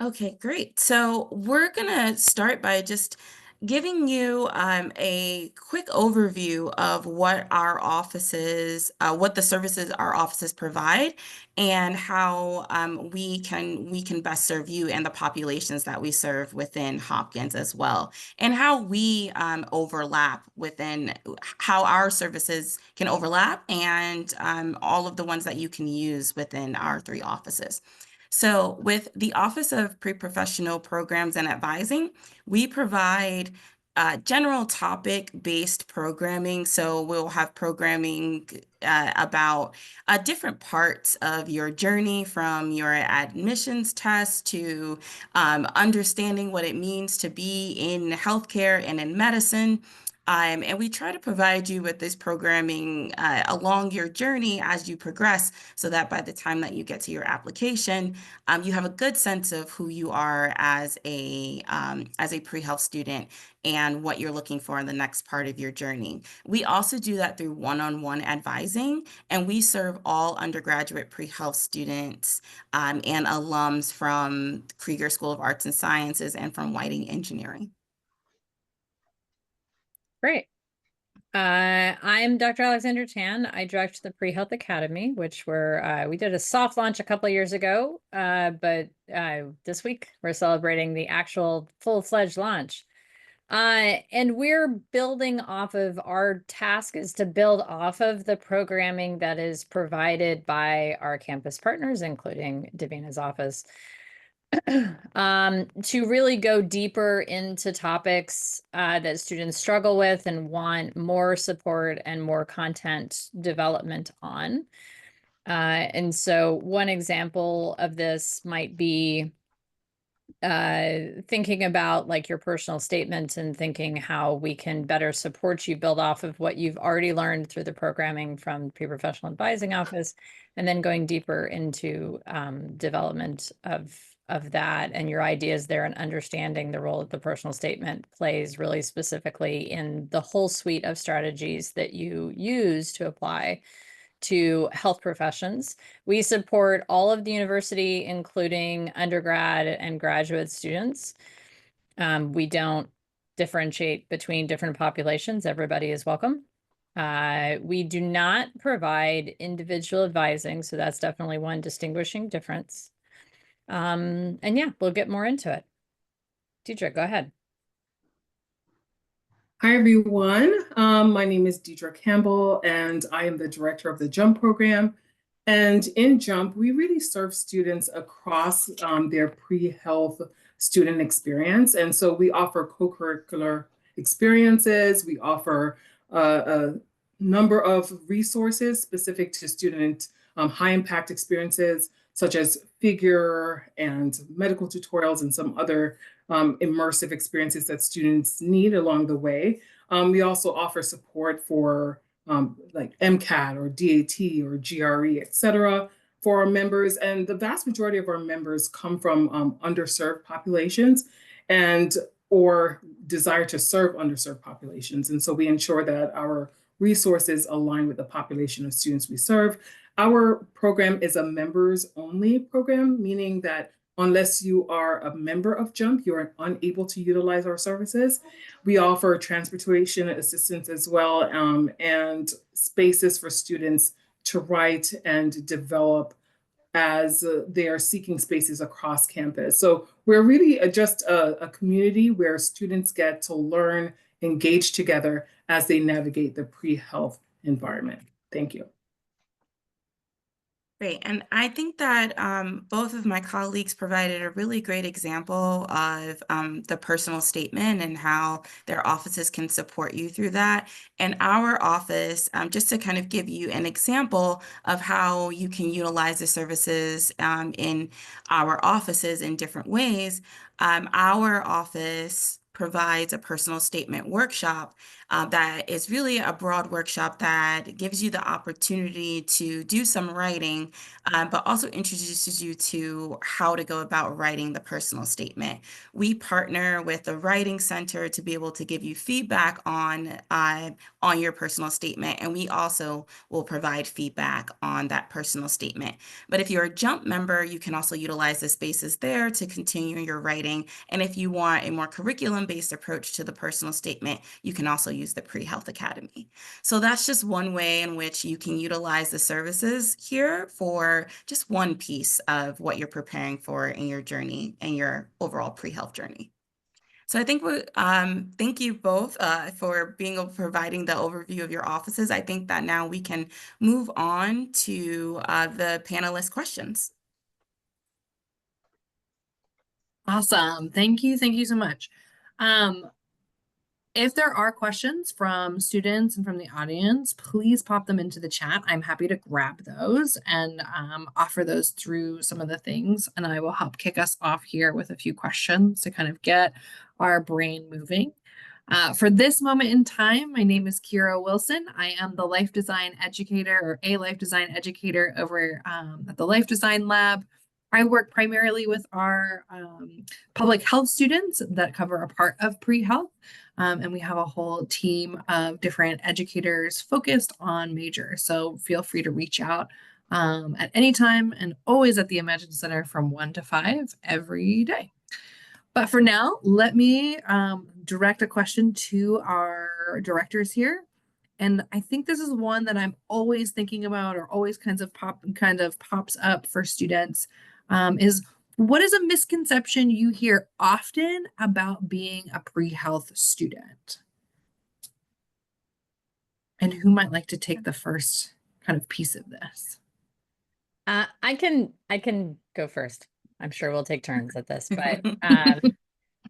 Okay, great. So we're going to start by just giving you a quick overview of what our offices, what the services our offices provide, and how we can best serve you and the populations that we serve within Hopkins as well, and how we overlap within how our services can overlap, and all of the ones that you can use within our three offices. So, with the Office of Pre-Professional Programs and Advising, we provide general topic-based programming. So, we'll have programming about different parts of your journey, from your admissions test to understanding what it means to be in healthcare and in medicine. And we try to provide you with this programming along your journey as you progress, so that by the time that you get to your application, you have a good sense of who you are as a pre-health student and what you're looking for in the next part of your journey. We also do that through one-on-one advising, and we serve all undergraduate pre-health students and alums from Krieger School of Arts and Sciences and from Whiting Engineering. Great. I'm Dr. Alexandra Tan. I direct the Pre-Health Academy, which we did a soft launch a couple of years ago, but this week we're celebrating the actual full-fledged launch. And we're building off of, our task is to build off of the programming that is provided by our campus partners, including Davina's office. To really go deeper into topics that students struggle with and want more support and more content development on. And so one example of this might be thinking about like your personal statements and thinking how we can better support you build off of what you've already learned through the programming from pre-professional advising office, and then going deeper into development of that and your ideas there, and understanding the role that the personal statement plays really specifically in the whole suite of strategies that you use to apply to health professions. We support all of the university, including undergrad and graduate students. We don't differentiate between different populations. Everybody is welcome. We do not provide individual advising, so that's definitely one distinguishing difference. And yeah, we'll get more into it. Deidre, go ahead. Hi, everyone. My name is Deidre Campbell, and I am the director of the JUMP program. And in JUMP, we really serve students across their pre-health student experience. And so we offer co-curricular experiences. We offer a number of resources specific to student high-impact experiences, such as figure and medical tutorials and some other immersive experiences that students need along the way. We also offer support for like MCAT or DAT or GRE, et cetera, for our members. And the vast majority of our members come from underserved populations and or desire to serve underserved populations. And so we ensure that our resources align with the population of students we serve. Our program is a members only program, meaning that unless you are a member of JUMP, you're unable to utilize our services. We offer transportation assistance as well, and spaces for students to write and develop as they are seeking spaces across campus. So we're really just a community where students get to learn, engage together as they navigate the pre-health environment. Thank you. Great. And I think that both of my colleagues provided a really great example of the personal statement and how their offices can support you through that. And our office, just to kind of give you an example of how you can utilize the services in our offices in different ways, our office provides a personal statement workshop that is really a broad workshop that gives you the opportunity to do some writing, but also introduces you to how to go about writing the personal statement. We partner with the Writing Center to be able to give you feedback on your personal statement, and we also will provide feedback on that personal statement. But if you're a JUMP member, you can also utilize the spaces there to continue your writing. And if you want a more curriculum-based approach to the personal statement, you can also use the Pre-Health Academy. So that's just one way in which you can utilize the services here for just one piece of what you're preparing for in your journey and your overall pre-health journey. So I think thank you both for providing the overview of your offices. I think that now we can move on to the panelist questions. Awesome. Thank you. Thank you so much. If there are questions from students and from the audience, please pop them into the chat. I'm happy to grab those and offer those through some of the things. And I will help kick us off here with a few questions to kind of get our brain moving. For this moment in time, my name is Kira Wilson. I am the life design educator or a life design educator over at the Life Design Lab. I work primarily with our public health students that cover a part of pre-health. And we have a whole team of different educators focused on major. So feel free to reach out at any time and always at the Imagine Center from 1 to 5 every day. But for now, let me direct a question to our directors here. And I think this is one that I'm always thinking about or always kind of pops up for students is what is a misconception you hear often about being a pre-health student? And who might like to take the first kind of piece of this? I can go first. I'm sure we'll take turns at this, but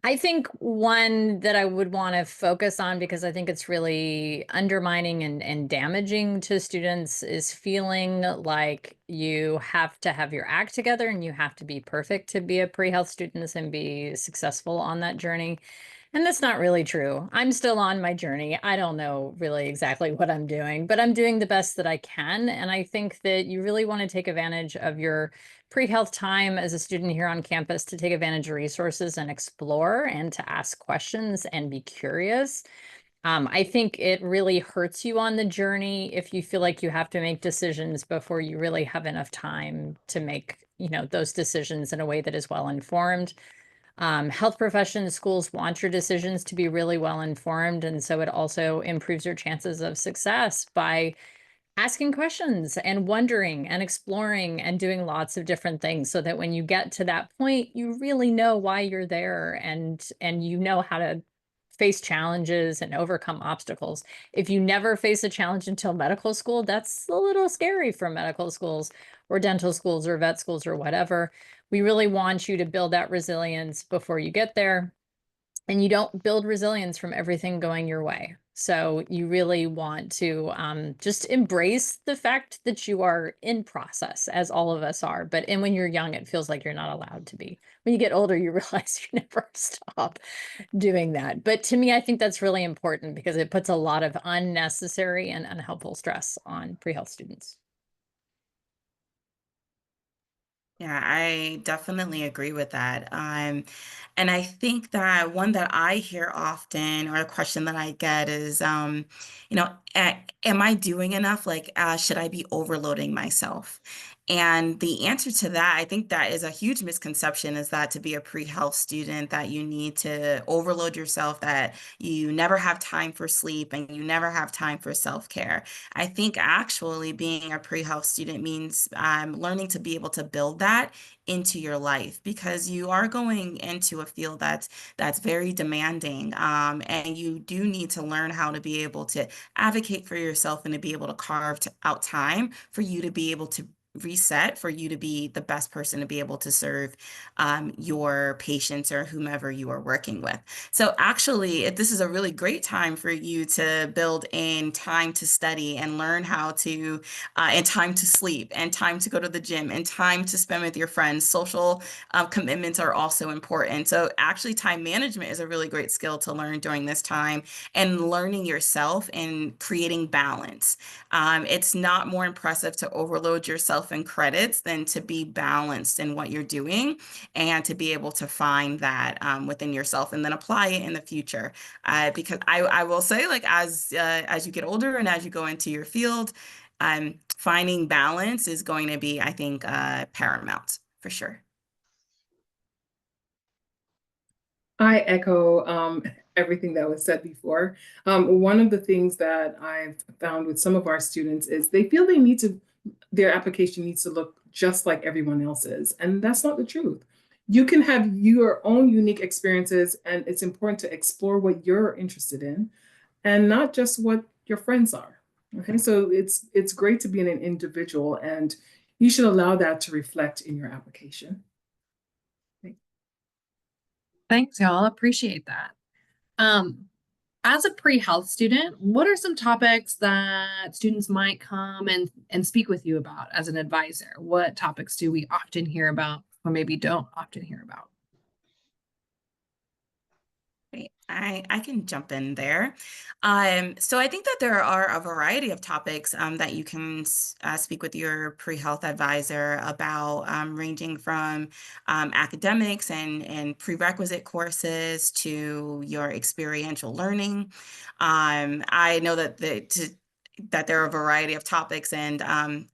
I think one that I would want to focus on, because I think it's really undermining and damaging to students, is feeling like you have to have your act together and you have to be perfect to be a pre-health student and be successful on that journey. And that's not really true. I'm still on my journey. I don't know really exactly what I'm doing, but I'm doing the best that I can. And I think that you really want to take advantage of your pre-health time as a student here on campus to take advantage of resources and explore and to ask questions and be curious. I think it really hurts you on the journey if you feel like you have to make decisions before you really have enough time to make, those decisions in a way that is well informed. Health professions, schools want your decisions to be really well informed. And so it also improves your chances of success by asking questions and wondering and exploring and doing lots of different things so that when you get to that point, you really know why you're there and you know how to face challenges and overcome obstacles. If you never face a challenge until medical school, that's a little scary for medical schools or dental schools or vet schools or whatever. We really want you to build that resilience before you get there. And you don't build resilience from everything going your way. So you really want to just embrace the fact that you are in process, as all of us are. And when you're young, it feels like you're not allowed to be. When you get older, you realize you never stop doing that. But to me, I think that's really important because it puts a lot of unnecessary and unhelpful stress on pre-health students. Yeah, I definitely agree with that. And I think that one that I hear often, or a question that I get is, am I doing enough? Like, should I be overloading myself? And the answer to that, I think that is a huge misconception, is that to be a pre-health student, that you need to overload yourself, that you never have time for sleep and you never have time for self-care. I think actually being a pre-health student means learning to be able to build that into your life, because you are going into a field that's very demanding, and you do need to learn how to be able to advocate for yourself and to be able to carve out time for you to be able to reset for you to be the best person to be able to serve your patients or whomever you are working with. So actually, this is a really great time for you to build in time to study and learn how to, and time to sleep, and time to go to the gym, and time to spend with your friends. Social commitments are also important. So actually, time management is a really great skill to learn during this time, and learning yourself and creating balance. It's not more impressive to overload yourself in credits than to be balanced in what you're doing, and to be able to find that within yourself and then apply it in the future. Because I will say, like, as you get older and as you go into your field, finding balance is going to be, I think, paramount for sure. I echo everything that was said before. One of the things that I've found with some of our students is they feel their application needs to look just like everyone else's, and that's not the truth. You can have your own unique experiences, and it's important to explore what you're interested in and not just what your friends are. Okay, so it's great to be an individual, and you should allow that to reflect in your application. Thanks, y'all. Appreciate that. Um, as a pre-health student, what are some topics that students might come and speak with you about as an advisor? What topics do we often hear about or maybe don't often hear about? Great. I can jump in there. So I think that there are a variety of topics that you can speak with your pre-health advisor about, ranging from academics and prerequisite courses to your experiential learning. I know that there are a variety of topics, and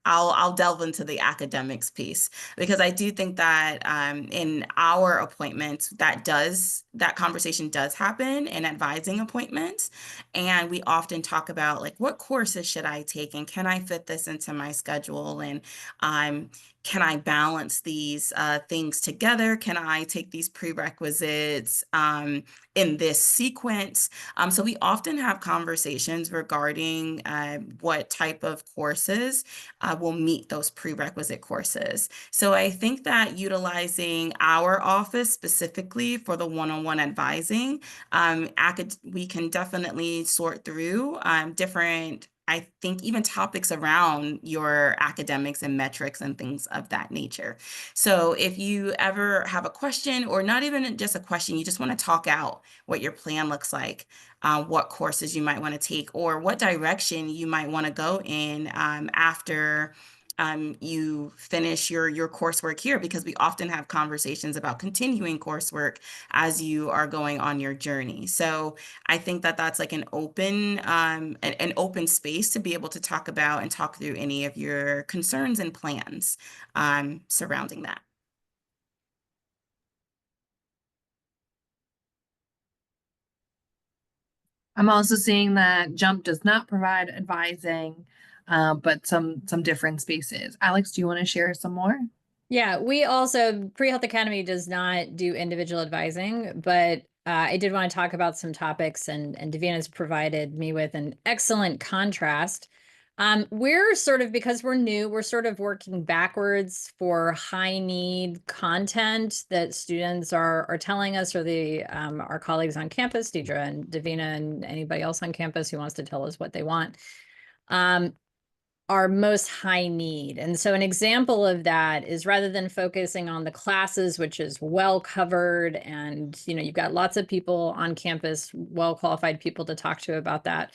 I'll delve into the academics piece, because I do think that in our appointments, that conversation does happen in advising appointments, and we often talk about, like, what courses should I take, and can I fit this into my schedule, and um, can I balance these things together? Can I take these prerequisites in this sequence? So we often have conversations regarding what type of courses will meet those prerequisite courses. So I think that utilizing our office specifically for the one-on-one advising, we can definitely sort through different, I think, even topics around your academics and metrics and things of that nature. So if you ever have a question, or not even just a question, you just want to talk out what your plan looks like, what courses you might want to take, or what direction you might want to go in after you finish your coursework here, because we often have conversations about continuing coursework as you are going on your journey. So I think that that's like an open space to be able to talk about and talk through any of your concerns and plans surrounding that. I'm also seeing that Jump does not provide advising, but some different spaces. Alex, do you want to share some more? Yeah, we also, Pre-Health Academy does not do individual advising, but I did want to talk about some topics, and Davina's provided me with an excellent contrast. We're sort of, because we're new, we're sort of working backwards for high need content that students are telling us, or our colleagues on campus, Deidre and Davina and anybody else on campus who wants to tell us what they want. Our most high need. And so an example of that is, rather than focusing on the classes, which is well covered, and you've got lots of people on campus, well qualified people to talk to about that.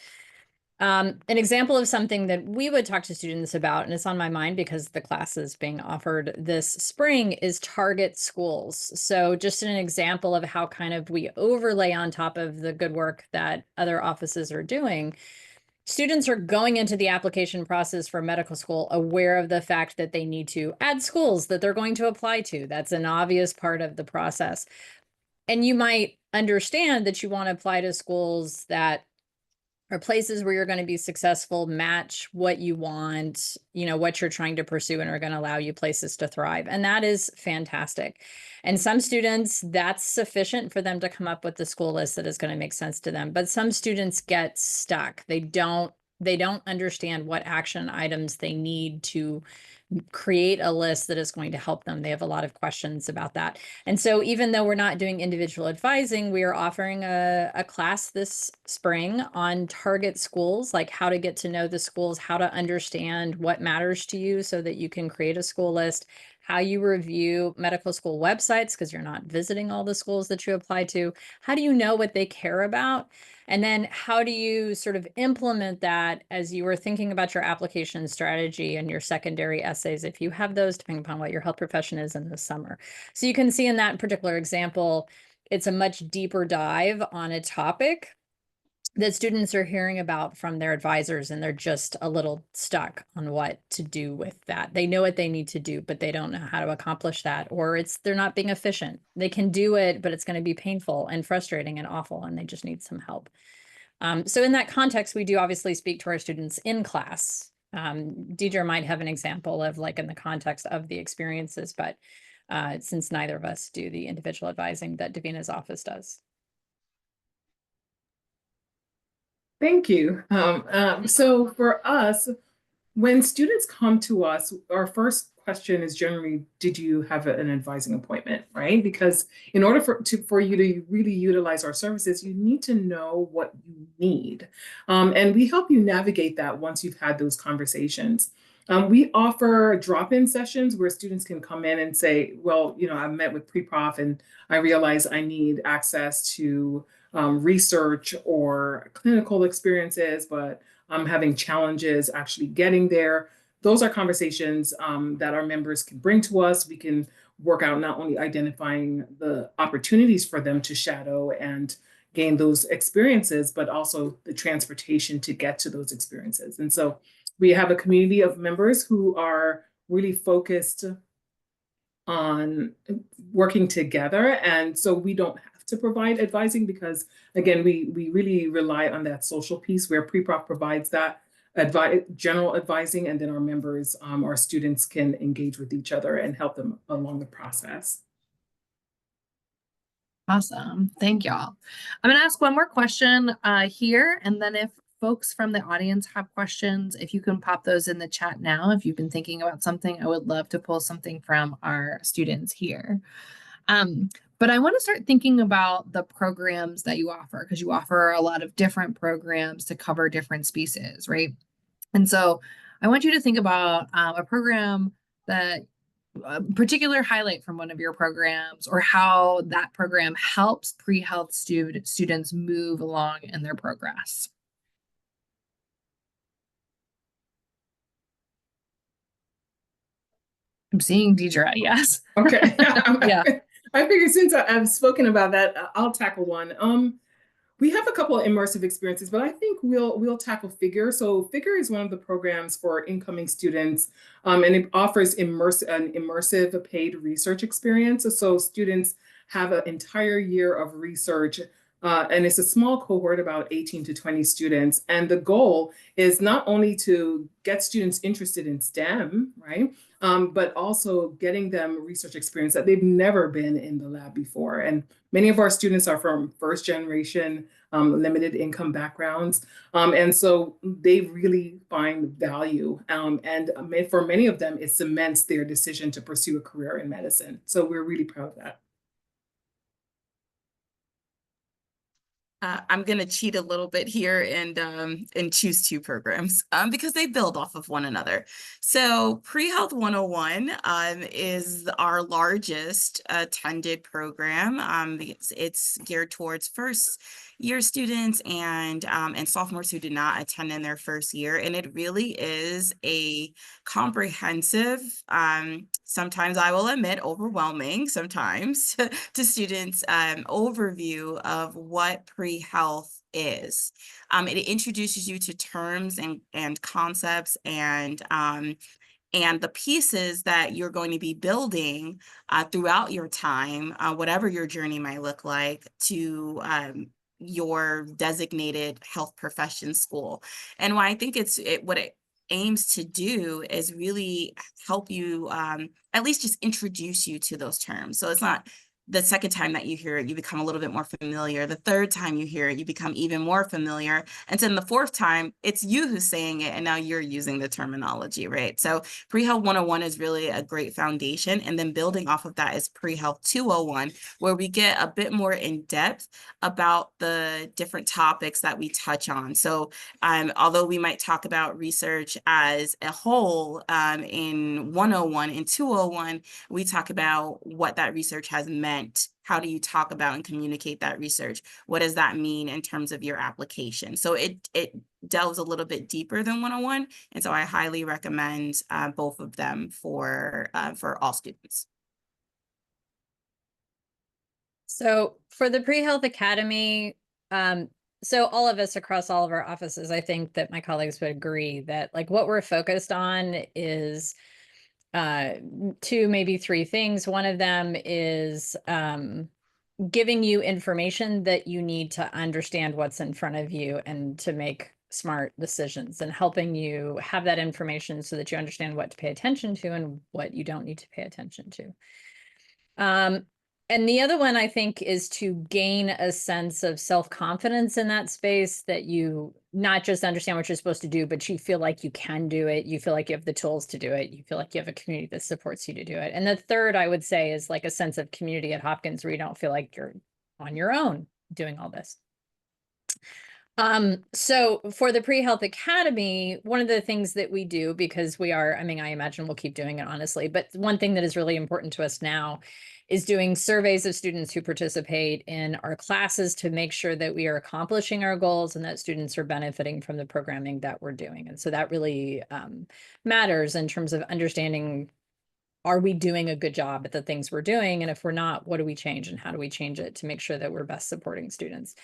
An example of something that we would talk to students about, and it's on my mind because the class is being offered this spring, is target schools. So just an example of how kind of we overlay on top of the good work that other offices are doing. Students are going into the application process for medical school aware of the fact that they need to add schools that they're going to apply to. That's an obvious part of the process. And you might understand that you want to apply to schools that are places where you're going to be successful, match what you want, what you're trying to pursue, and are going to allow you places to thrive. And that is fantastic. And some students, that's sufficient for them to come up with the school list that is going to make sense to them. But some students get stuck. They don't They don't understand what action items they need to create a list that is going to help them. They have a lot of questions about that. And so even though we're not doing individual advising, we are offering a class this spring on target schools, like how to get to know the schools, how to understand what matters to you so that you can create a school list, how you review medical school websites because you're not visiting all the schools that you apply to. How do you know what they care about? And then how do you sort of implement that as you are thinking about your application strategy and your secondary essays, if you have those, depending upon what your health profession is in the summer. So you can see in that particular example, it's a much deeper dive on a topic that students are hearing about from their advisors, and they're just a little stuck on what to do with that. They know what they need to do, but they don't know how to accomplish that, or they're not being efficient. They can do it, but it's going to be painful and frustrating and awful, and they just need some help. So in that context, we do obviously speak to our students in class. Deidre might have an example of like in the context of the experiences, but since neither of us do the individual advising that Davina's office does. Thank you. So for us, when students come to us, our first question is generally, did you have an advising appointment, right? Because in order for you to really utilize our services, you need to know what you need. And we help you navigate that once you've had those conversations. We offer drop-in sessions where students can come in and say, well, I met with pre-prof and I realize I need access to research or clinical experiences, but I'm having challenges actually getting there. Those are conversations that our members can bring to us. We can work out not only identifying the opportunities for them to shadow and gain those experiences, but also the transportation to get to those experiences. And so we have a community of members who are really focused on working together. And so we don't have to provide advising because, again, we really rely on that social piece where pre-prof provides that general advising, and then our members, our students can engage with each other and help them along the process. Awesome. Thank y'all. I'm going to ask one more question here, and then if folks from the audience have questions, if you can pop those in the chat now. If you've been thinking about something, I would love to pull something from our students here. But I want to start thinking about the programs that you offer, because you offer a lot of different programs to cover different species, right? And so I want you to think about a program that a particular highlight from one of your programs, or how that program helps pre-health students move along in their progress. I'm seeing Deidre, yes. Okay. Yeah. I figured since I've spoken about that, I'll tackle one. We have a couple of immersive experiences, but I think we'll tackle Figure. So Figure is one of the programs for incoming students, and it offers an immersive paid research experience. So students have an entire year of research, and it's a small cohort, about 18 to 20 students. And the goal is not only to get students interested in STEM, right? But also getting them research experience that they've never been in the lab before. And many of our students are from first generation, limited income backgrounds. And so they really find value. And for many of them, it cements their decision to pursue a career in medicine. So we're really proud of that. I'm going to cheat a little bit here and choose two programs because they build off of one another. So Pre-Health 101 is our largest attended program. It's geared towards first year students and sophomores who did not attend in their first year. And it really is a comprehensive, sometimes I will admit overwhelming sometimes to students, overview of what pre-health is. It introduces you to terms and concepts and the pieces that you're going to be building throughout your time, whatever your journey might look like, to your designated health profession school. And why I think what it aims to do is really help you at least just introduce you to those terms. So it's not the second time that you hear it, you become a little bit more familiar. The third time you hear it, you become even more familiar. And then the fourth time, it's you who's saying it, and now you're using the terminology, right? So Pre-Health 101 is really a great foundation. And then building off of that is Pre-Health 201, where we get a bit more in depth about the different topics that we touch on. So although we might talk about research as a whole in 101 and 201, we talk about what that research has meant. How do you talk about and communicate that research? What does that mean in terms of your application? So it delves a little bit deeper than 101. And so I highly recommend both of them for all students. So for the Pre-Health Academy, so all of us across all of our offices, I think that my colleagues would agree that like what we're focused on is two, maybe three things. One of them is giving you information that you need to understand what's in front of you and to make smart decisions, and helping you have that information so that you understand what to pay attention to and what you don't need to pay attention to. And the other one, I think, is to gain a sense of self-confidence in that space, that you not just understand what you're supposed to do, but you feel like you can do it. You feel like you have the tools to do it. You feel like you have a community that supports you to do it. And the third, I would say, is like a sense of community at Hopkins where you don't feel like you're on your own doing all this. So for the Pre-Health Academy, one of the things that we do, because we are, I mean, I imagine we'll keep doing it honestly, but one thing that is really important to us now is doing surveys of students who participate in our classes to make sure that we are accomplishing our goals and that students are benefiting from the programming that we're doing. And so that really matters in terms of understanding, are we doing a good job at the things we're doing? And if we're not, what do we change and how do we change it to make sure that we're best supporting students?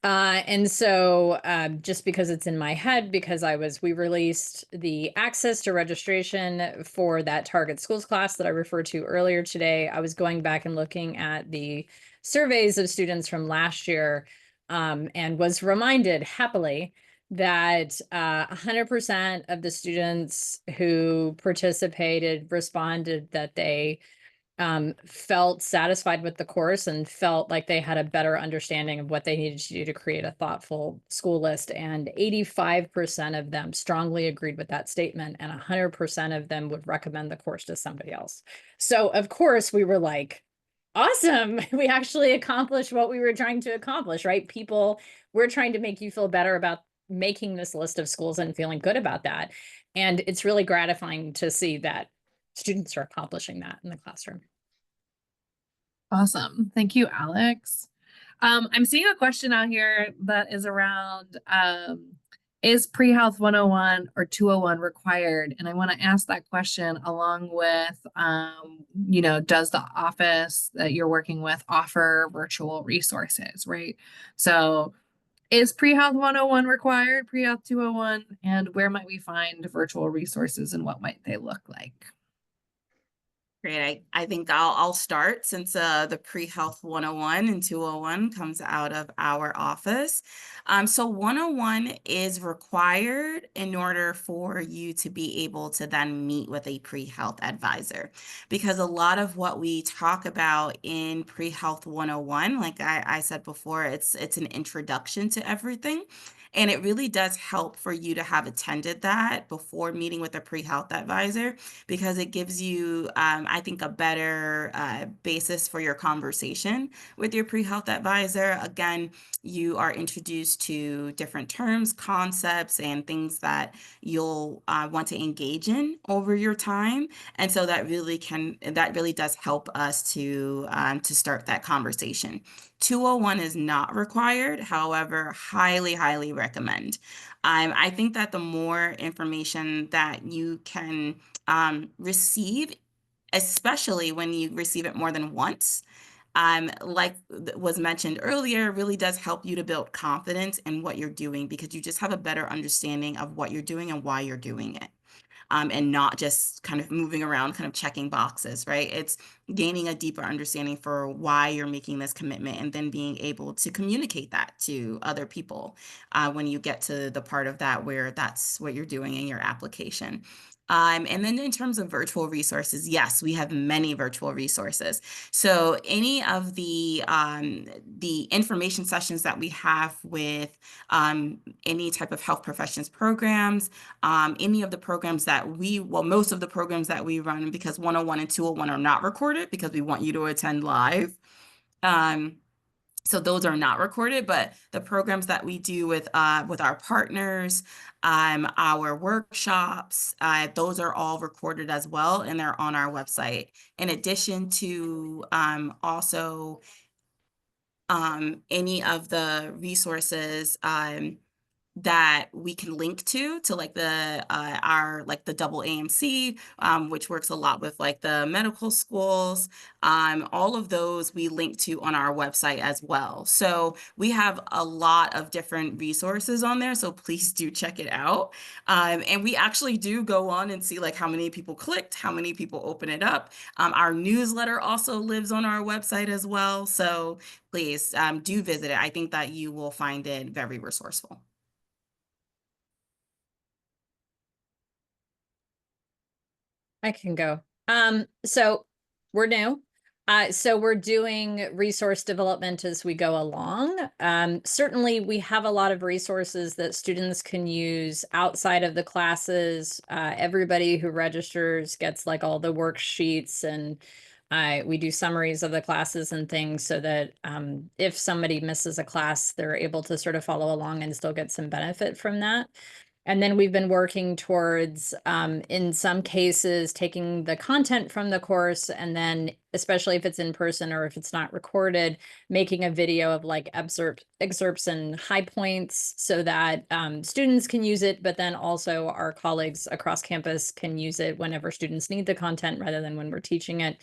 And so just because it's in my head, because we released the access to registration for that target schools class that I referred to earlier today. I was going back and looking at the surveys of students from last year and was reminded happily that 100% of the students who participated responded that they felt satisfied with the course and felt like they had a better understanding of what they needed to do to create a thoughtful school list. And 85% of them strongly agreed with that statement, and 100% of them would recommend the course to somebody else. So of course we were like, awesome, we actually accomplished what we were trying to accomplish, right? People, we're trying to make you feel better about making this list of schools and feeling good about that. And it's really gratifying to see that students are accomplishing that in the classroom. Awesome. Thank you, Alex. I'm seeing a question out here that is around, is Pre-Health 101 or 201 required? And I want to ask that question along with, does the office that you're working with offer virtual resources, right? So is Pre-Health 101 required, Pre-Health 201, and where might we find virtual resources and what might they look like? Great. I think I'll start, since the Pre-Health 101 and 201 comes out of our office. So 101 is required in order for you to be able to then meet with a pre-health advisor, because a lot of what we talk about in Pre-Health 101, like I said before, it's an introduction to everything. And it really does help for you to have attended that before meeting with a pre-health advisor, because it gives you, I think, a better basis for your conversation with your pre-health advisor. Again, you are introduced to different terms, concepts, and things that you'll want to engage in over your time. And so that really does help us to start that conversation. 201 is not required, however, highly recommend. I think that the more information that you can receive, especially when you receive it more than once, like was mentioned earlier, really does help you to build confidence in what you're doing, because you just have a better understanding of what you're doing and why you're doing it. And not just kind of moving around, kind of checking boxes, right? It's gaining a deeper understanding for why you're making this commitment, and then being able to communicate that to other people when you get to the part of that where that's what you're doing in your application. And then in terms of virtual resources, yes, we have many virtual resources. So any of the information sessions that we have with any type of health professions programs, any of the programs that most of the programs that we run, because 101 and 201 are not recorded because we want you to attend live. So those are not recorded, but the programs that we do with our partners, our workshops, those are all recorded as well, and they're on our website. In addition to also any of the resources that we can link to like the double AMC, which works a lot with like the medical schools. All of those we link to on our website as well. So we have a lot of different resources on there. So please do check it out. And we actually do go on and see like how many people clicked, how many people open it up. Our newsletter also lives on our website as well. So please do visit it. I think that you will find it very resourceful. I can go. So we're new. So we're doing resource development as we go along. Certainly we have a lot of resources that students can use outside of the classes. Everybody who registers gets like all the worksheets, and we do summaries of the classes and things so that if somebody misses a class, they're able to sort of follow along and still get some benefit from that. And then we've been working towards, in some cases, taking the content from the course and then, especially if it's in person or if it's not recorded, making a video of like excerpts and high points so that students can use it, but then also our colleagues across campus can use it whenever students need the content rather than when we're teaching it.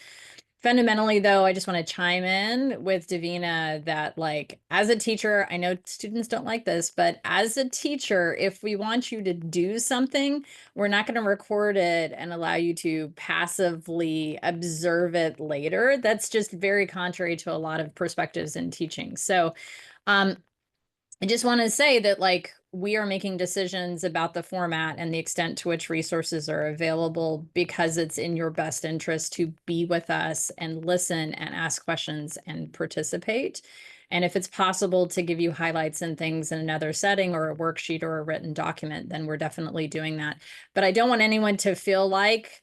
Fundamentally, though, I just want to chime in with Davina that, like, as a teacher, I know students don't like this, but as a teacher, if we want you to do something, we're not going to record it and allow you to passively observe it later. That's just very contrary to a lot of perspectives in teaching. So, I just want to say that like we are making decisions about the format and the extent to which resources are available because it's in your best interest to be with us and listen and ask questions and participate. And if it's possible to give you highlights and things in another setting or a worksheet or a written document, then we're definitely doing that. But I don't want anyone to feel like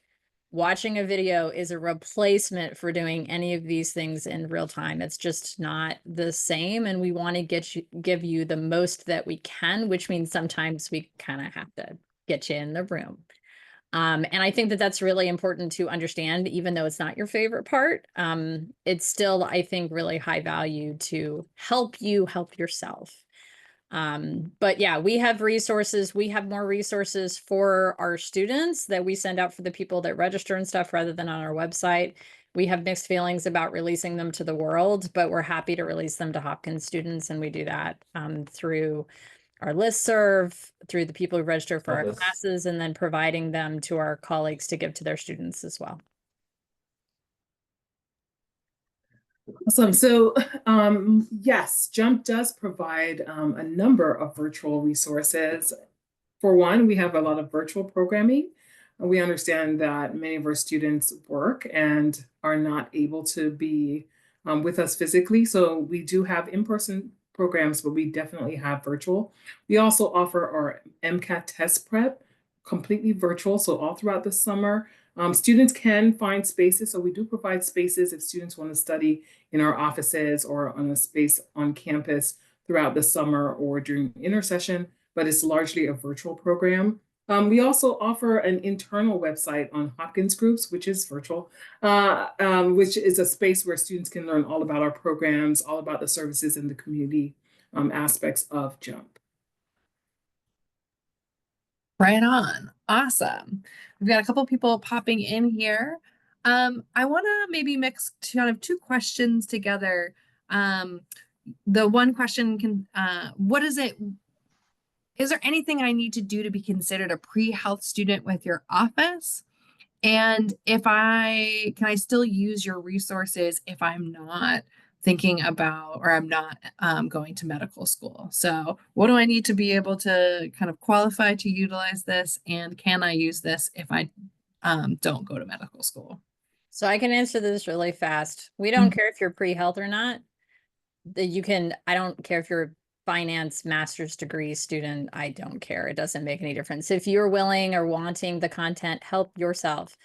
watching a video is a replacement for doing any of these things in real time. It's just not the same. And we want to give you the most that we can, which means sometimes we kind of have to get you in the room. And I think that that's really important to understand, even though it's not your favorite part. It's still, I think, really high value to help you help yourself. But yeah, we have resources. We have more resources for our students that we send out for the people that register and stuff rather than on our website. We have mixed feelings about releasing them to the world, but we're happy to release them to Hopkins students. And we do that through our listserv, through the people who register for our classes, and then providing them to our colleagues to give to their students as well. Awesome. So, yes, JUMP does provide a number of virtual resources. For one, we have a lot of virtual programming. We understand that many of our students work and are not able to be with us physically. So we do have in-person programs, but we definitely have virtual. We also offer our MCAT test prep completely virtual. So all throughout the summer, students can find spaces. So we do provide spaces if students want to study in our offices or on a space on campus throughout the summer or during intersession, but it's largely a virtual program. We also offer an internal website on Hopkins Groups, which is virtual, which is a space where students can learn all about our programs, all about the services and the community aspects of JUMP. Right on. Awesome. We've got a couple people popping in here. I want to maybe mix kind of two questions together. The one question can, what is it? Is there anything I need to do to be considered a pre-health student with your office? And can I still use your resources if I'm not thinking about, or I'm not going to medical school. So what do I need to be able to kind of qualify to utilize this? And can I use this if I don't go to medical school? So I can answer this really fast. We don't care if you're pre-health or not. I don't care if you're a finance master's degree student. I don't care. It doesn't make any difference. If you're willing or wanting the content, help yourself.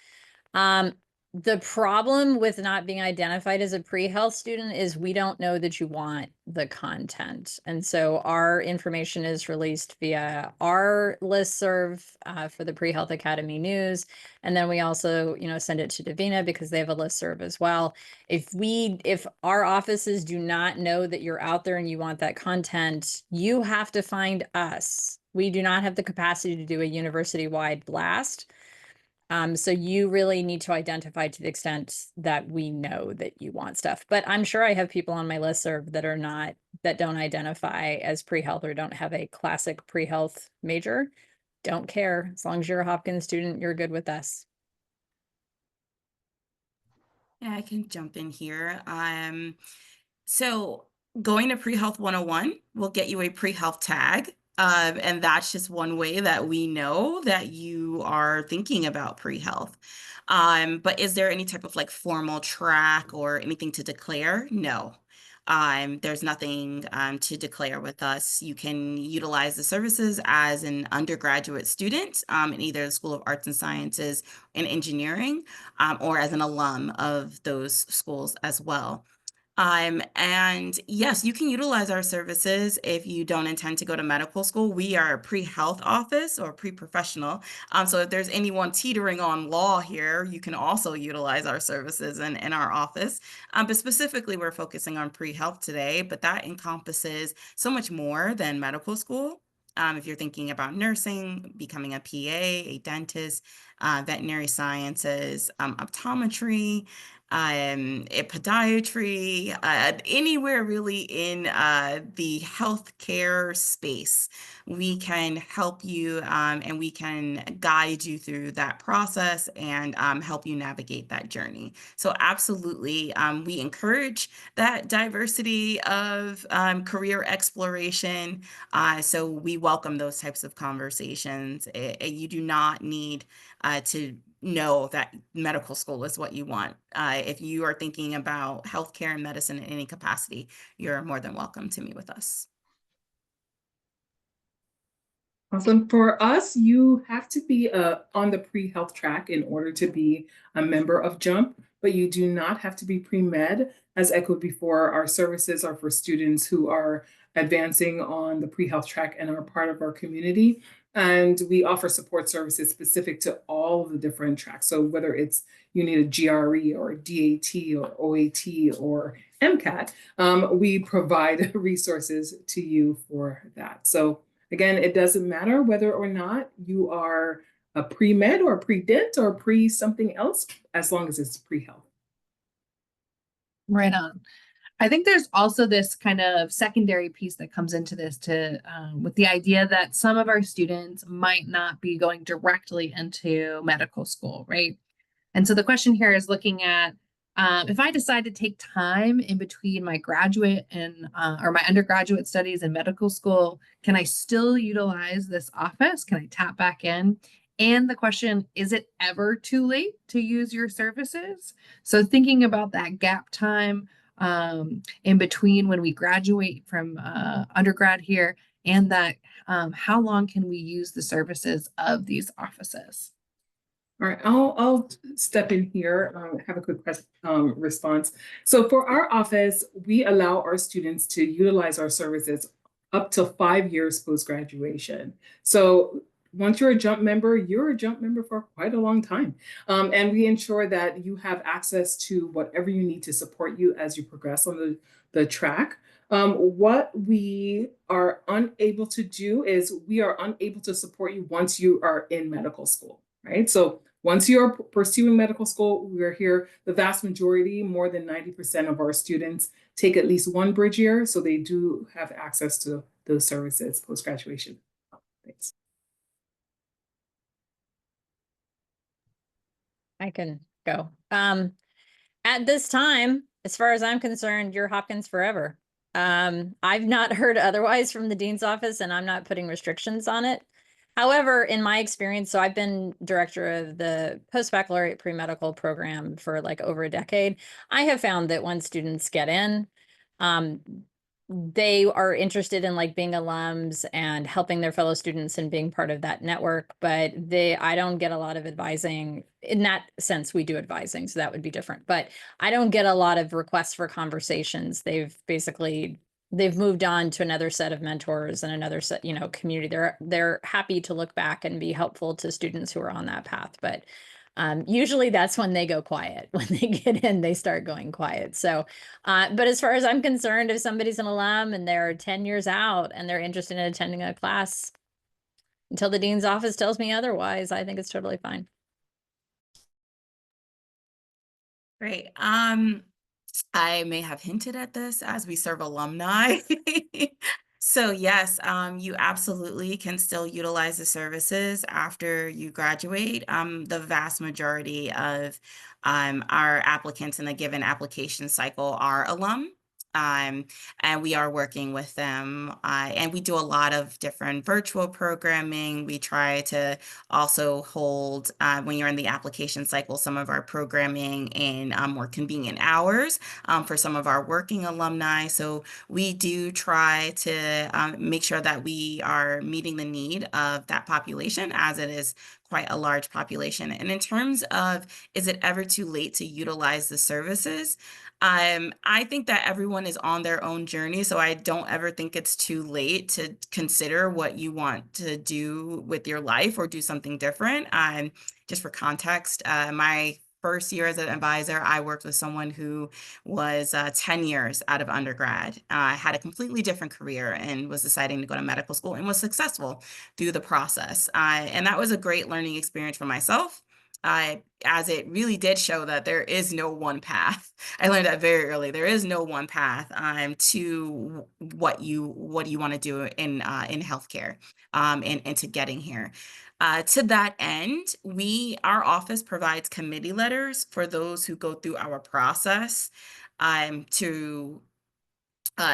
Um, the problem with not being identified as a pre-health student is we don't know that you want the content. And so our information is released via our listserv for the Pre-Health Academy news. And then we also, send it to Davina because they have a listserv as well. If our offices do not know that you're out there and you want that content, you have to find us. We do not have the capacity to do a university-wide blast. So you really need to identify to the extent that we know that you want stuff. But I'm sure I have people on my listserv that don't identify as pre-health or don't have a classic pre-health major. Don't care. As long as you're a Hopkins student, you're good with us. Yeah, I can jump in here. So going to Pre-Health 101 will get you a pre-health tag. And that's just one way that we know that you are thinking about pre-health. But is there any type of like formal track or anything to declare? No. There's nothing to declare with us. You can utilize the services as an undergraduate student in either the School of Arts and Sciences and Engineering or as an alum of those schools as well. And yes, you can utilize our services if you don't intend to go to medical school. We are a pre-health office or pre-professional. So if there's anyone teetering on law here, you can also utilize our services in our office. But specifically, we're focusing on pre-health today, but that encompasses so much more than medical school. If you're thinking about nursing, becoming a PA, a dentist, veterinary sciences, optometry, podiatry, anywhere really in the healthcare space, we can help you and we can guide you through that process and help you navigate that journey. So absolutely, we encourage that diversity of career exploration. So we welcome those types of conversations. You do not need to know that medical school is what you want. If you are thinking about healthcare and medicine in any capacity, you're more than welcome to meet with us. Awesome. For us, you have to be on the pre-health track in order to be a member of JUMP, but you do not have to be pre-med. As echoed before, our services are for students who are advancing on the pre-health track and are part of our community. And we offer support services specific to all of the different tracks. So whether it's you need a GRE or a DAT or OAT or MCAT, we provide resources to you for that. So again, it doesn't matter whether or not you are a pre-med or pre-dent or pre-something else, as long as it's pre-health. Right on. I think there's also this kind of secondary piece that comes into this with the idea that some of our students might not be going directly into medical school, right? And so the question here is looking at if I decide to take time in between my graduate and or my undergraduate studies in medical school, can I still utilize this office? Can I tap back in? And the question, is it ever too late to use your services? So thinking about that gap time in between when we graduate from undergrad here and that how long can we use the services of these offices? All right, I'll step in here, have a quick response. So for our office, we allow our students to utilize our services up to 5 years post-graduation. So once you're a JUMP member for quite a long time. And we ensure that you have access to whatever you need to support you as you progress on the track. What we are unable to do is we are unable to support you once you are in medical school, right? So once you're pursuing medical school, we're here. The vast majority, more than 90% of our students take at least one bridge year. So they do have access to those services post-graduation. Thanks. I can go. At this time, as far as I'm concerned, you're Hopkins forever. I've not heard otherwise from the dean's office, and I'm not putting restrictions on it. However, in my experience, so I've been director of the post-baccalaureate pre-medical program for like over a decade. I have found that when students get in, um, they are interested in like being alums and helping their fellow students and being part of that network, but I don't get a lot of advising. In that sense, we do advising, so that would be different. But I don't get a lot of requests for conversations. They've moved on to another set of mentors and another set, community. They're happy to look back and be helpful to students who are on that path. But usually that's when they go quiet. When they get in, they start going quiet. So, but as far as I'm concerned, if somebody's an alum and they're 10 years out and they're interested in attending a class until the dean's office tells me otherwise, I think it's totally fine. Great. I may have hinted at this as we serve alumni. So yes, you absolutely can still utilize the services after you graduate. The vast majority of our applicants in a given application cycle are alum. And we are working with them. And we do a lot of different virtual programming. We try to also hold, when you're in the application cycle, some of our programming in more convenient hours for some of our working alumni. So we do try to make sure that we are meeting the need of that population, as it is quite a large population. And in terms of, is it ever too late to utilize the services? I think that everyone is on their own journey, so I don't ever think it's too late to consider what you want to do with your life or do something different. Just for context, my first year as an advisor, I worked with someone who was 10 years out of undergrad, had a completely different career and was deciding to go to medical school and was successful through the process. And that was a great learning experience for myself. As it really did show that there is no one path. I learned that very early. There is no one path to what you want to do in healthcare and to getting here. To that end, our office provides committee letters for those who go through our process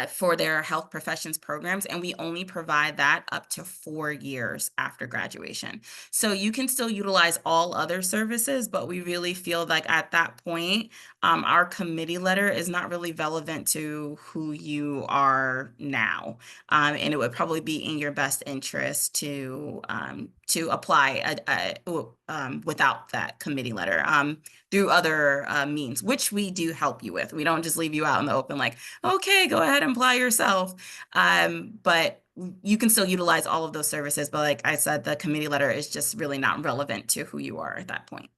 for their health professions programs, and we only provide that up to 4 years after graduation. So you can still utilize all other services, but we really feel like at that point, our committee letter is not really relevant to who you are now. And it would probably be in your best interest to apply without that committee letter through other means, which we do help you with. We don't just leave you out in the open like, okay, go ahead and apply yourself. But you can still utilize all of those services. But like I said, the committee letter is just really not relevant to who you are at that point.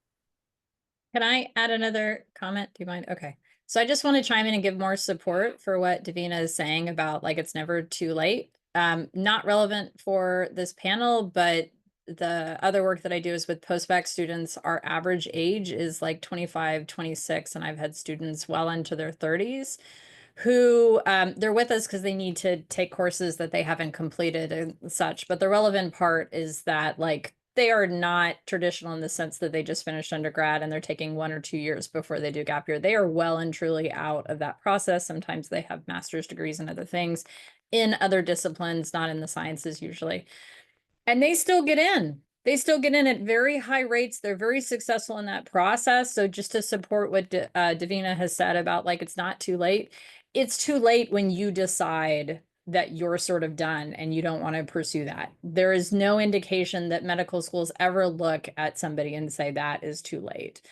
Can I add another comment? Do you mind? Okay. So I just want to chime in and give more support for what Davina is saying about like it's never too late. Not relevant for this panel, but the other work that I do is with post-bac students. Our average age is like 25, 26, and I've had students well into their 30s who they're with us because they need to take courses that they haven't completed and such. But the relevant part is that like they are not traditional in the sense that they just finished undergrad and they're taking 1 or 2 years before they do gap year. They are well and truly out of that process. Sometimes they have master's degrees and other things in other disciplines, not in the sciences usually. And they still get in. They still get in at very high rates. They're very successful in that process. So just to support what Davina has said about like, it's not too late. It's too late when you decide that you're sort of done and you don't want to pursue that. There is no indication that medical schools ever look at somebody and say that is too late.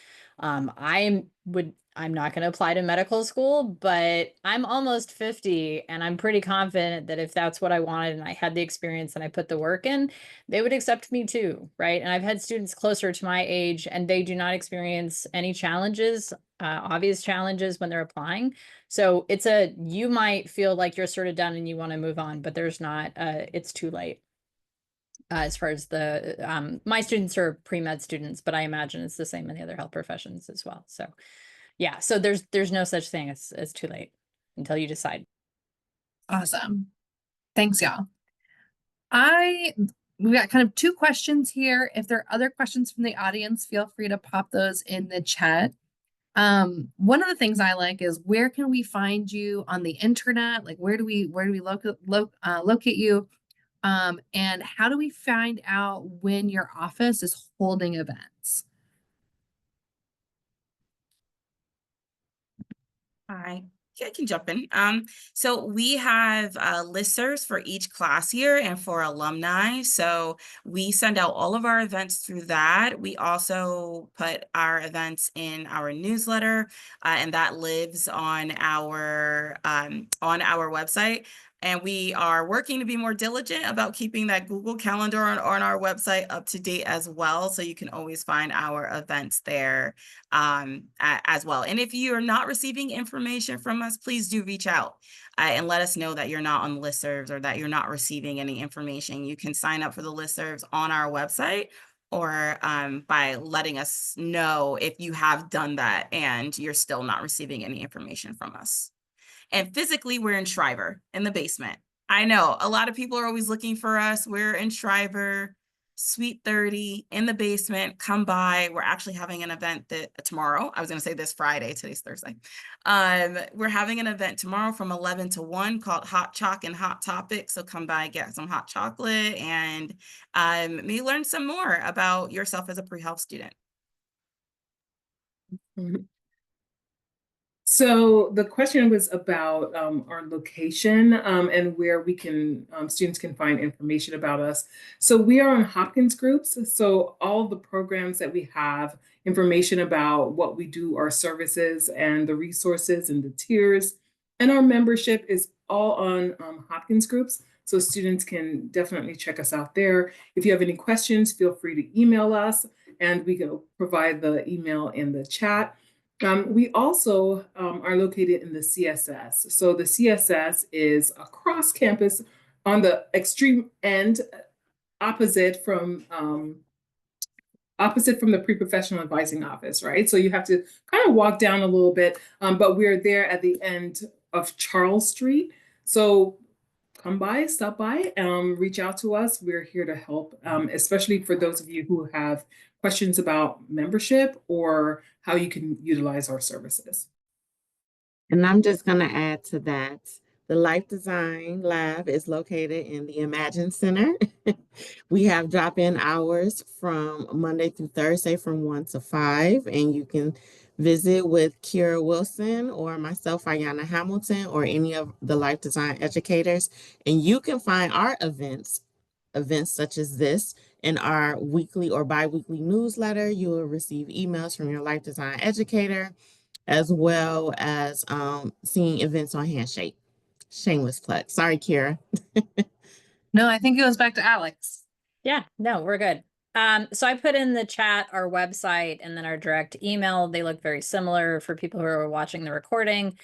I'm not going to apply to medical school, but I'm almost 50 and I'm pretty confident that if that's what I wanted and I had the experience and I put the work in, they would accept me too, right? And I've had students closer to my age and they do not experience any challenges, obvious challenges when they're applying. So you might feel like you're sort of done and you want to move on, but there's not, it's too late. As far as my students are pre-med students, but I imagine it's the same in the other health professions as well. So yeah, so there's no such thing as too late until you decide. Awesome. Thanks, y'all. We got kind of 2 questions here. If there are other questions from the audience, feel free to pop those in the chat. One of the things I like is where can we find you on the internet? Like where do we locate you? And how do we find out when your office is holding events? Hi. Yeah, I can jump in. So we have listservs for each class year and for alumni. So we send out all of our events through that. We also put our events in our newsletter, and that lives on our website. And we are working to be more diligent about keeping that Google Calendar on our website up to date as well. So you can always find our events there as well. And if you are not receiving information from us, please do reach out and let us know that you're not on the listservs or that you're not receiving any information. You can sign up for the listservs on our website or by letting us know if you have done that and you're still not receiving any information from us. And physically, we're in Shriver in the basement. I know a lot of people are always looking for us. We're in Shriver, Suite 30 in the basement. Come by. We're actually having an event that tomorrow. I was going to say this Friday. Today's Thursday. We're having an event tomorrow from 11 to 1 called Hot Chalk and Hot Topics. So come by, get some hot chocolate, and maybe learn some more about yourself as a pre-health student. So the question was about our location and where we can students can find information about us. So we are on Hopkins Groups. So all the programs that we have, information about what we do, our services and the resources and the tiers, and our membership is all on Hopkins Groups. So students can definitely check us out there. If you have any questions, feel free to email us, and we can provide the email in the chat. We also are located in the CSS. So the CSS is across campus on the extreme end, opposite from the pre-professional advising office, right? So you have to kind of walk down a little bit, but we're there at the end of Charles Street. So come by, stop by, reach out to us. We're here to help, especially for those of you who have questions about membership or how you can utilize our services. And I'm just going to add to that. The Life Design Lab is located in the Imagine Center. We have drop-in hours from Monday through Thursday from 1 to 5, and you can visit with Kira Wilson or myself, Ayanna Hamilton, or any of the Life Design educators, and you can find our events such as this in our weekly or bi-weekly newsletter. You will receive emails from your Life Design educator, as well as seeing events on Handshake. Shameless plug. Sorry, Kira. No, I think it goes back to Alex. Yeah, no, we're good. So I put in the chat our website and then our direct email. They look very similar for people who are watching the recording.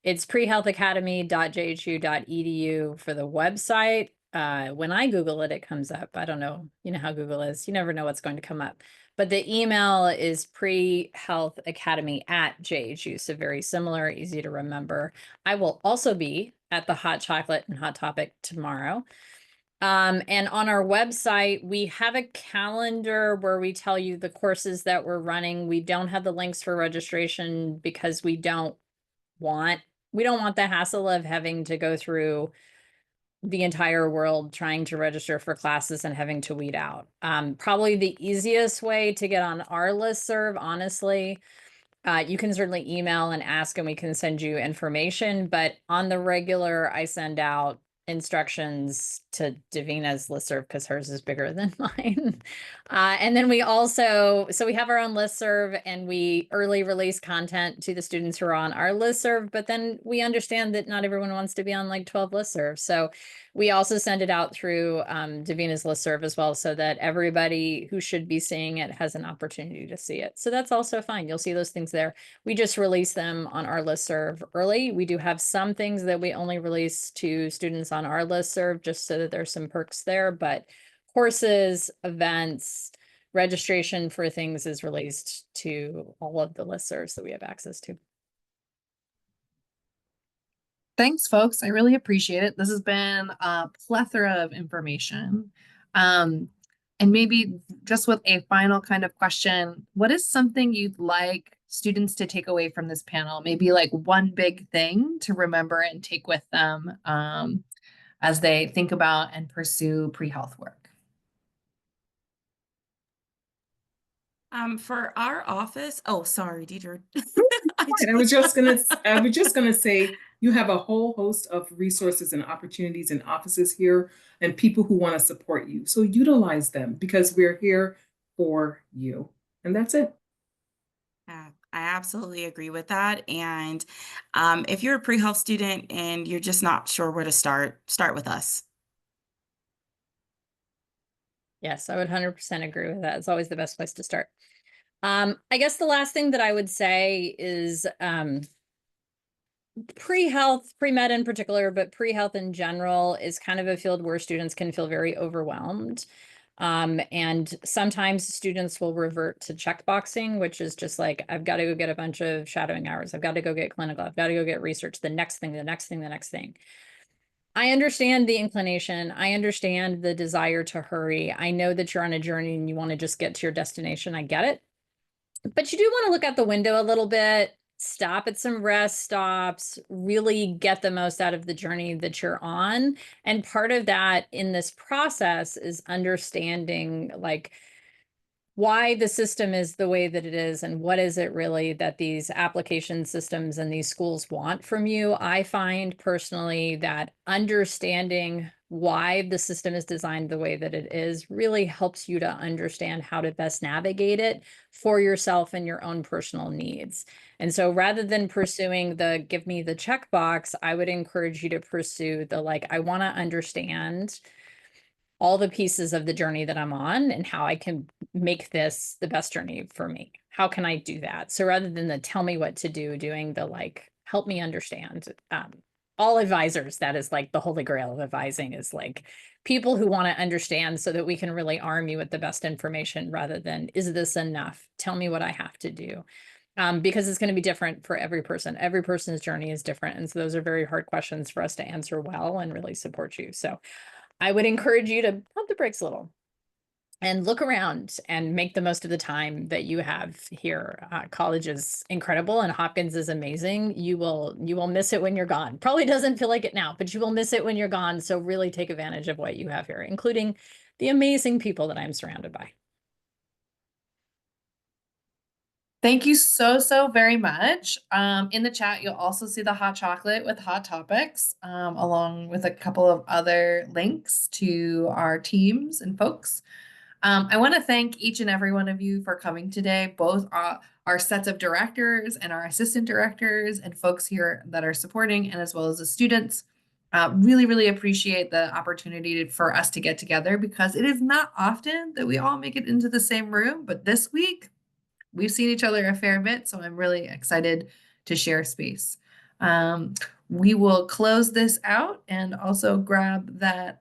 It's prehealthacademy.jhu.edu for the website. When I Google it, it comes up. I don't know. You know how Google is. You never know what's going to come up. But the email is prehealthacademy@JHU. So very similar, easy to remember. I will also be at the Hot Chocolate and Hot Topic tomorrow. And on our website, we have a calendar where we tell you the courses that we're running. We don't have the links for registration because we don't want the hassle of having to go through the entire world trying to register for classes and having to weed out. Probably the easiest way to get on our listserv, honestly, you can certainly email and ask and we can send you information, but on the regular, I send out instructions to Davina's listserv because hers is bigger than mine. And then we have our own listserv and we early release content to the students who are on our listserv, but then we understand that not everyone wants to be on like 12 listservs. So we also send it out through Davina's listserv as well, so that everybody who should be seeing it has an opportunity to see it. So that's also fine. You'll see those things there. We just release them on our listserv early. We do have some things that we only release to students on our listserv just so that there's some perks there, but courses, events, registration for things is released to all of the listservs that we have access to. Thanks, folks. I really appreciate it. This has been a plethora of information. And maybe just with a final kind of question, what is something you'd like students to take away from this panel? Maybe like one big thing to remember and take with them as they think about and pursue pre-health work. For our office, oh, sorry, Deidre. I was just gonna say you have a whole host of resources and opportunities and offices here and people who want to support you. So utilize them because we're here for you. And that's it. Yeah, I absolutely agree with that. And if you're a pre-health student and you're just not sure where to start with us. Yes, I would 100% agree with that. It's always the best place to start. I guess the last thing that I would say is pre-health, pre-med in particular, but pre-health in general is kind of a field where students can feel very overwhelmed. And sometimes students will revert to checkboxing, which is just like, I've got to go get a bunch of shadowing hours. I've got to go get clinical. I've got to go get research, the next thing, the next thing, the next thing. I understand the inclination. I understand the desire to hurry. I know that you're on a journey and you want to just get to your destination. I get it. But you do want to look out the window a little bit, stop at some rest stops, really get the most out of the journey that you're on. And part of that in this process is understanding like why the system is the way that it is and what is it really that these application systems and these schools want from you. I find personally that understanding why the system is designed the way that it is really helps you to understand how to best navigate it for yourself and your own personal needs. And so rather than pursuing the give me the checkbox, I would encourage you to pursue the like, I want to understand all the pieces of the journey that I'm on and how I can make this the best journey for me. How can I do that? So rather than the tell me what to do, doing the like, help me understand. All advisors, that is like the holy grail of advising is like people who want to understand so that we can really arm you with the best information rather than, is this enough? Tell me what I have to do. Because it's going to be different for every person. Every person's journey is different. And so those are very hard questions for us to answer well and really support you. So I would encourage you to pump the brakes a little and look around and make the most of the time that you have here. College is incredible and Hopkins is amazing. You will miss it when you're gone. Probably doesn't feel like it now, but you will miss it when you're gone. So really take advantage of what you have here, including the amazing people that I'm surrounded by. Thank you so, so very much. In the chat, you'll also see the hot chocolate with hot topics, along with a couple of other links to our teams and folks. I want to thank each and every one of you for coming today, both our sets of directors and our assistant directors and folks here that are supporting, and as well as the students. Really, really appreciate the opportunity for us to get together because it is not often that we all make it into the same room, but this week, we've seen each other a fair bit, so I'm really excited to share space. We will close this out and also grab that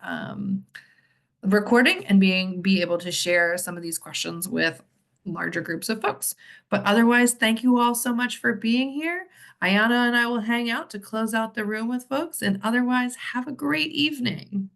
recording and be able to share some of these questions with larger groups of folks. But otherwise, thank you all so much for being here. Ayana and I will hang out to close out the room with folks, and otherwise, have a great evening.